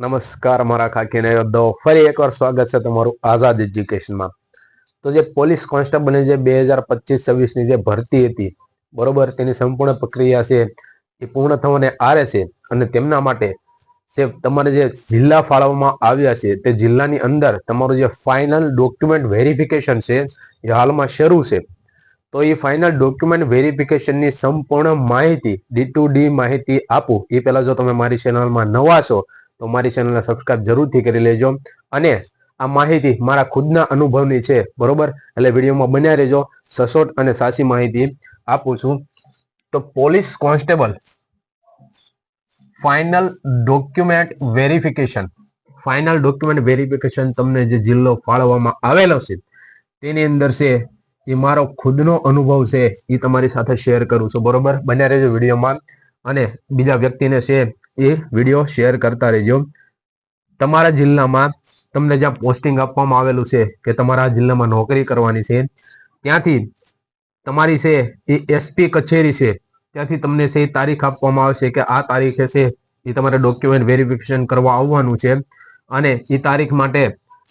નમસ્કાર મારા ખાખીને યોદ્ધો, ફરી એકવાર સ્વાગત છે તમારું આઝાદ એજ્યુકેશનમાં. તો જે પોલીસ કોન્સ્ટેબલની જે 2025-26ની જે ભરતી હતી બરોબર, તેની સંપૂર્ણ પ્રક્રિયા છે એ પૂર્ણ થવાને આરે છે. અને તેમના માટે જે તમારે જે જિલ્લા ફાળવવામાં આવ્યા છે તે જિલ્લાની અંદર તમારું જે ફાઇનલ ડોક્યુમેન્ટ વેરિફિકેશન છે એ હાલમાં શરૂ છે. તો એ ફાઇનલ ડોક્યુમેન્ટ વેરિફિકેશનની સંપૂર્ણ માહિતી D2D માહિતી આપું એ પહેલા જો તમે મારી ચેનલમાં નવા છો તો મારી ચેનલને સબસ્ક્રાઇબ જરૂરથી કરી લેજો. અને આ માહિતી મારા ખુદના અનુભવની છે બરોબર, એટલે વિડીયોમાં બન્યા રહેજો. સચોટ અને સાચી માહિતી આપું છું. તો police constable final document verification તમને જે જિલ્લો ફાળવવામાં આવેલો છે તેની અંદર છે એ મારો ખુદનો અનુભવ છે એ તમારી સાથે શેર કરું છું બરોબર. બન્યા રહેજો વિડીયોમાં અને બીજા વ્યક્તિને છે એ વિડીયો શેર કરતા રહેજો. તમારા જિલ્લામાં તમને જ્યાં પોસ્ટિંગ આપવામાં આવેલું છે કે તમારા જિલ્લામાં નોકરી કરવાની છે, ત્યાંથી તમારી છે એ SP કચેરી છે, ત્યાંથી તમને છે તારીખ આપવામાં આવશે કે આ તારીખે છે એ તમારે ડોક્યુમેન્ટ વેરિફિકેશન કરવા આવવાનું છે. અને એ તારીખ માટે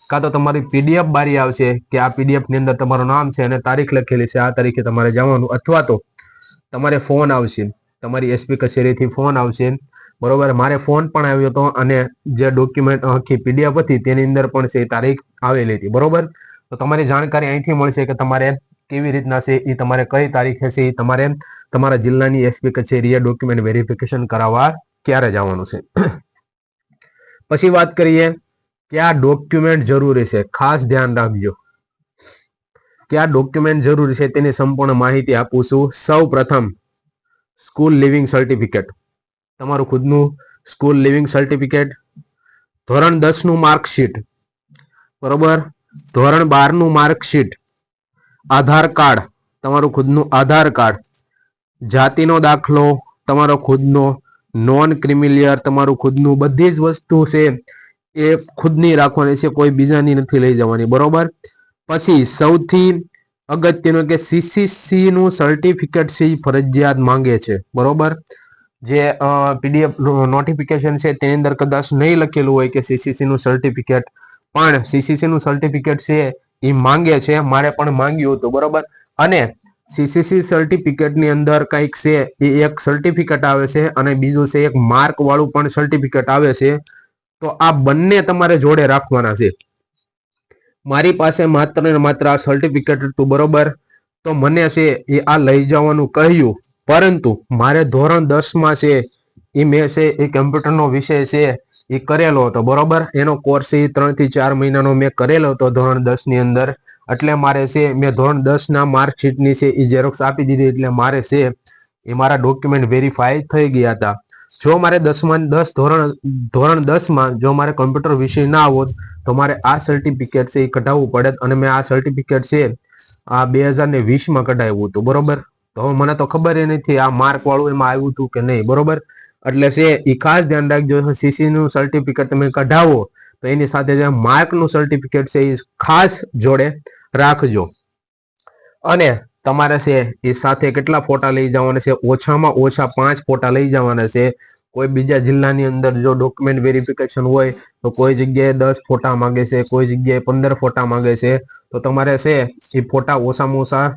કાં તો તમારી PDF બારી આવશે કે આ PDF ની અંદર તમારું નામ છે અને તારીખ લખેલી છે, આ તારીખે તમારે જવાનું. અથવા તો તમારે ફોન આવશે, તમારી SP કચેરીથી ફોન આવશે બરોબર. મારે ફોન પણ આવ્યો હતો અને જે ડોક્યુમેન્ટ આખી PDF હતી તેની અંદર પણ છે તારીખ આવેલી હતી બરોબર. તો તમારી જાણકારી અહીંથી મળશે કે તમારે કેવી રીતના છે એ તમારે કઈ તારીખે છે એ તમારે તમારા જિલ્લાની SP કચેરીએ ડોક્યુમેન્ટ વેરિફિકેશન કરાવવા ક્યારે જવાનું છે. પછી વાત કરીએ કે આ ડોક્યુમેન્ટ જરૂરી છે. ખાસ ધ્યાન રાખજો કે આ ડોક્યુમેન્ટ જરૂરી છે તેની સંપૂર્ણ માહિતી આપું છું. સૌ પ્રથમ સ્કૂલ લિવિંગ સર્ટિફિકેટ, તમારું ખુદનું સ્કૂલ લિવિંગ સર્ટિફિકેટ, ધોરણ 10 નું માર્કશીટ બરોબર, ધોરણ 12 નું માર્કશીટ, આધાર કાર્ડ, તમારું ખુદનું આધાર કાર્ડ, જાતિનો દાખલો તમારો ખુદનો, નોન ક્રિમિલિયર તમારું ખુદનું, બધી જ વસ્તુ છે એ ખુદની રાખવાની છે, કોઈ બીજાની નથી લઈ જવાની બરોબર. પછી સૌથી અગત્યનું કે CCC નું સર્ટિફિકેટ છે ફરજિયાત માંગે છે બરોબર. જે PDF નોટિફિકેશન છે તેની અંદર કદાચ નહીં લખેલું હોય કે CCC નું સર્ટિફિકેટ, પણ CCC નું સર્ટિફિકેટ છે એ માંગે છે. મારે પણ માંગ્યું હતું બરોબર. અને CCC સર્ટિફિકેટની અંદર કંઈક છે એ એક સર્ટિફિકેટ આવે છે અને બીજું છે એક માર્ક વાળું પણ સર્ટિફિકેટ આવે છે. તો આ બંને તમારે જોડે રાખવાના છે. મારી પાસે માત્ર ને માત્ર આ સર્ટિફિકેટ હતું બરોબર, તો મને છે એ આ લઈ જવાનું કહ્યું. પરંતુ મારે ધોરણ 10 માં છે એ મેં છે એ કમ્પ્યુટરનો વિષય છે એ કરેલો હતો બરોબર. એનો કોર્સ એ 3 થી 4 મહિનાનો મેં કરેલો હતો ધોરણ 10 ની અંદર. એટલે મારે છે મેં ધોરણ 10 ના માર્કશીટની છે એ ઝેરોક્સ આપી દીધી. એટલે મારે છે એ મારા ડોક્યુમેન્ટ વેરીફાઈ થઈ ગયા હતા. જો મારે ધોરણ 10 માં જો મારે કમ્પ્યુટર વિષય ના આવત તો મારે આ સર્ટિફિકેટ છે એ કઢાવવું પડે. અને મેં આ સર્ટિફિકેટ છે આ 2020 માં કઢાવ્યું હતું બરોબર. તો મને તો ખબર નથી આ માર્ક વાળું એમાં આવ્યું હતું કે નહીં બરોબર. એટલે છે એ ખાસ ધ્યાન રાખજો, CC નું સર્ટિફિકેટ તમે કઢાવો તો એની સાથે જે માર્ક નું સર્ટિફિકેટ છે એ ખાસ જોડે રાખજો. અને તમારે છે એ સાથે કેટલા ફોટા લઈ જવાના છે? ઓછામાં ઓછા 5 ફોટા લઈ જવાના છે. કોઈ બીજા જિલ્લાની અંદર જો ડોક્યુમેન્ટ વેરિફિકેશન હોય તો કોઈ જગ્યાએ 10 ફોટા માંગે છે, કોઈ જગ્યાએ 15 ફોટા માંગે છે. તો તમારે છે એ ફોટા ઓછામાં ઓછા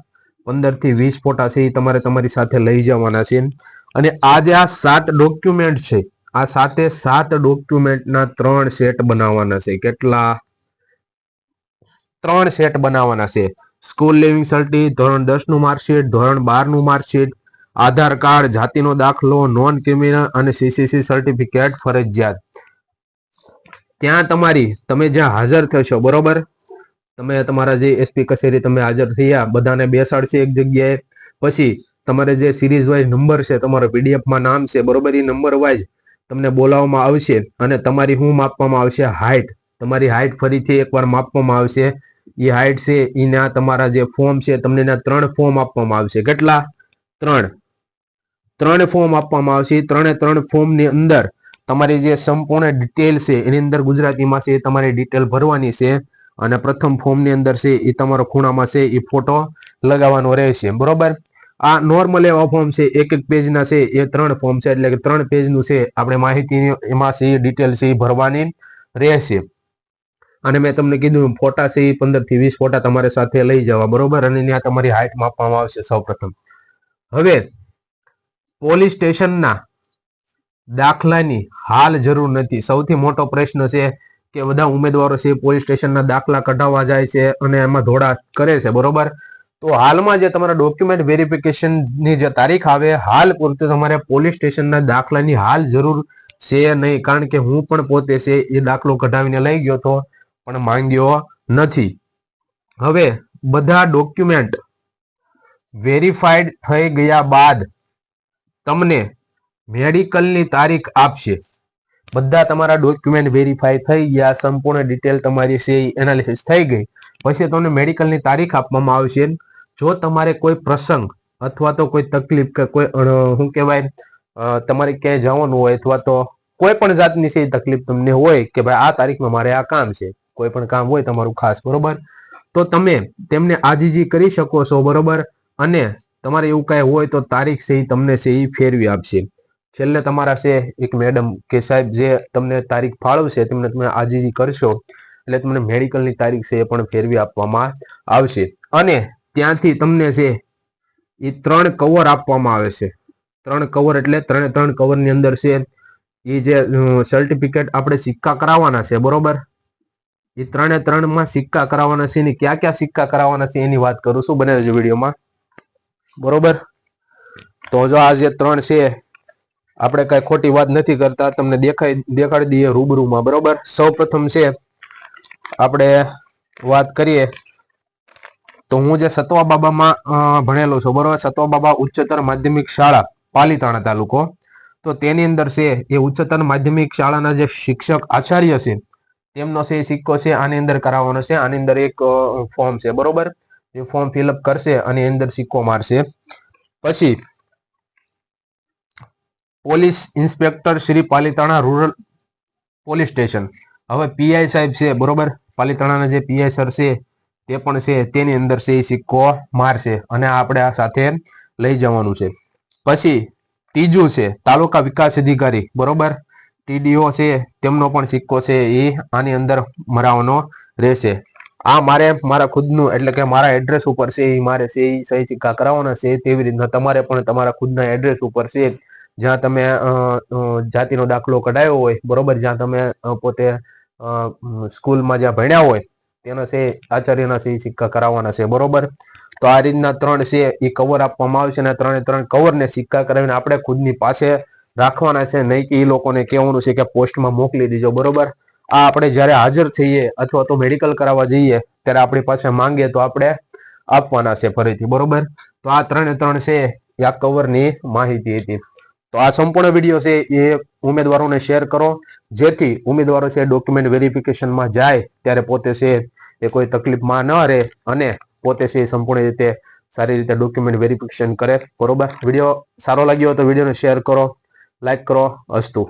15 થી 20 ફોટા છે એ તમારે તમારી સાથે લઈ જવાના છે. અને આ જે આ 7 ડોક્યુમેન્ટ છે, આ 7 ડોક્યુમેન્ટના 3 સેટ બનાવવાના છે. કેટલા? 3 સેટ બનાવવાના છે. સ્કૂલ લિવિંગ સર્ટી, ધોરણ 10 નું માર્કશીટ, ધોરણ 12 નું માર્કશીટ, આધાર કાર્ડ, જાતિનો દાખલો, નોન ક્રિમિનલ અને CCC સર્ટિફિકેટ ફરજિયાત. ત્યાં તમે જ્યાં હાજર થશો બરોબર, તમે તમારા જે SP કચેરી તમે હાજર થયા બધાને બેસાડશે એક જગ્યાએ. પછી તમારે જે સિરીઝ વાઇઝ નંબર છે, તમારો PDF માં નામ છે બરોબર, એ નંબર વાઇઝ તમને બોલાવવામાં આવશે. અને તમારી શું માપવામાં આવશે? હાઈટ. તમારી હાઈટ ફરીથી એકવાર માપવામાં આવશે. એ હાઈટ છે એના તમારા જે ફોર્મ છે તમને 3 ફોર્મ આપવામાં આવશે. કેટલા? 3 ફોર્મ આપવામાં આવશે. 3 ફોર્મની અંદર તમારી જે સંપૂર્ણ ડિટેલ છે એની અંદર ગુજરાતીમાં છે તમારી ડિટેલ ભરવાની છે. અને પ્રથમ ફોર્મની અંદર છે એ તમારો ખૂણામાં છે એ ફોટો લગાવવાનો રહેશે બરોબર. આ નોર્મલ એવા ફોર્મ છે, એક પેજના છે, એ 3 ફોર્મ છે, એટલે કે 3 પેજનું છે. આપણે માહિતી એમાં છે ડિટેલ છે ભરવાની રહેશે. અને મેં તમને કીધું ફોટા છે 15 થી 20 ફોટા તમારે સાથે લઈ જવા, બરોબર. અને ત્યાં તમારી હાઈટ માપવામાં આવશે સૌપ્રથમ. હવે પોલીસ સ્ટેશનના દાખલાની હાલ જરૂર નથી. સૌથી મોટો પ્રશ્ન છે કે બધા ઉમેદવારો છે પોલીસ સ્ટેશનના દાખલા કઢાવવા જાય છે અને એમાં ધોળા કરે છે, બરોબર. તો હાલમાં જે તમારા ડોક્યુમેન્ટ વેરિફિકેશનની જે તારીખ આવે, હાલ પૂરતું તમારે પોલીસ સ્ટેશનના દાખલાની હાલ જરૂર છે નહીં. કારણ કે હું પણ પોતે છે એ દાખલો કઢાવીને લઈ ગયો હતો પણ માંગ્યો નથી. હવે બધા ડોક્યુમેન્ટ વેરીફાઈડ થઈ ગયા બાદ તમને મેડિકલની તારીખ આપશે. બધા તમારા ડોક્યુમેન્ટ વેરીફાઈ થઈ ગયા, સંપૂર્ણ ડિટેલ તમારી છે એનાલિસિસ થઈ ગઈ, પછી તમને મેડિકલની તારીખ આપવામાં આવશે. જો તમારે કોઈ પ્રસંગ અથવા તો કોઈ તકલીફ કે કોઈ શું કહેવાય તમારે ક્યાંય જવાનું હોય અથવા તો કોઈ પણ જાતની છે તકલીફ તમને હોય કે ભાઈ આ તારીખમાં મારે આ કામ છે, કોઈ પણ કામ હોય તમારું ખાસ, બરોબર, તો તમે તેમને આજીજી કરી શકો છો, બરોબર. અને તમારે એવું કાંઈ હોય તો તારીખ છે એ તમને છે એ ફેરવી આપશે. છેલ્લે તમારા છે એક મેડમ કે સાહેબ જે તમને તારીખ ફાળવશે, તેમને તમે આજીજી કરશો એટલે તમને મેડિકલની તારીખ છે એ પણ ફેરવી આપવામાં આવશે. અને ત્યાંથી તમને છે એ 3 કવર આપવામાં આવે છે. 3 કવર એટલે 3 કવરની અંદર છે એ જે સર્ટિફિકેટ આપણે સિક્કા કરાવવાના છે, બરોબર. એ 3 સિક્કા કરાવવાના છે. ને ક્યાં ક્યાં સિક્કા કરાવવાના છે એની વાત કરું છું, બને રહેજો વિડીયોમાં, બરોબર. તો જો આ જે 3 છે આપણે કઈ ખોટી વાત નથી કરતા, તમને દેખાડી દઈએ રૂબરૂમાં, બરોબર. સૌ પ્રથમ છે આપણે વાત કરીએ તો હું જે સતવા બાબામાં ભણેલો છું, બરોબર. સતવા બાબા ઉચ્ચતર માધ્યમિક શાળા પાલીતાણા તાલુકો. તો તેની અંદર છે એ ઉચ્ચતર માધ્યમિક શાળાના જે શિક્ષક આચાર્ય છે તેમનો છે સિક્કો છે આની અંદર કરાવવાનો છે. આની અંદર એક ફોર્મ છે, બરોબર. એ ફોર્મ ફિલઅપ કરશે અને અંદર સિક્કો મારશે. પછી police inspector Shri Palitana rural police station. હવે પીઆઈ સાહેબ છે, બરોબર. પાલીતાણાના જે પીઆઈ સર છે તે પણ છે, તેની અંદર છે એ સિક્કો મારશે અને આપણે આ સાથે લઈ જવાનું છે. પછી ત્રીજું છે તાલુકા વિકાસ અધિકારી, બરોબર, ટીડીઓ છે, તેમનો પણ સિક્કો છે એ આની અંદર મરાવવાનો રહેશે. આ મારે મારા ખુદનું એટલે કે મારા એડ્રેસ ઉપર છે એ મારે છે એ સહી સિક્કા કરાવવાના છે. તેવી રીતના તમારે પણ તમારા ખુદના એડ્રેસ ઉપર છે જ્યાં તમે જાતિનો દાખલો કઢાયો હોય, બરોબર, જ્યાં તમે પોતે સ્કૂલમાં જ્યાં ભણ્યા હોય તેના છે આચાર્યના છે સિક્કા કરાવવાના છે, બરોબર. તો આ રીતના 3 છે એ કવર આપવામાં આવશે અને 3 કવરને સિક્કા કરાવીને આપણે ખુદની પાસે રાખવાના છે, નહીં કે એ લોકોને કહેવાનું છે કે પોસ્ટમાં મોકલી દીજો, બરોબર. આ આપણે જ્યારે હાજર થઈએ અથવા તો મેડિકલ કરાવવા જઈએ ત્યારે આપણી પાસે માંગે તો આપણે આપવાના છે ફરીથી, બરોબર. તો આ 3 છે એ આ કવરની માહિતી હતી. તો આ સંપૂર્ણ વિડીયો છે એ ઉમેદવારોને શેર કરો, જેથી ઉમેદવારો છે ડોક્યુમેન્ટ વેરિફિકેશનમાં જાય ત્યારે પોતે છે એ કોઈ તકલીફમાં ન રહે અને પોતે છે સંપૂર્ણ રીતે સારી રીતે ડોક્યુમેન્ટ વેરિફિકેશન કરે, બરોબર. વિડીયો સારો લાગ્યો તો વિડીયોને શેર કરો, લાઈક કરો. અસ્તુ.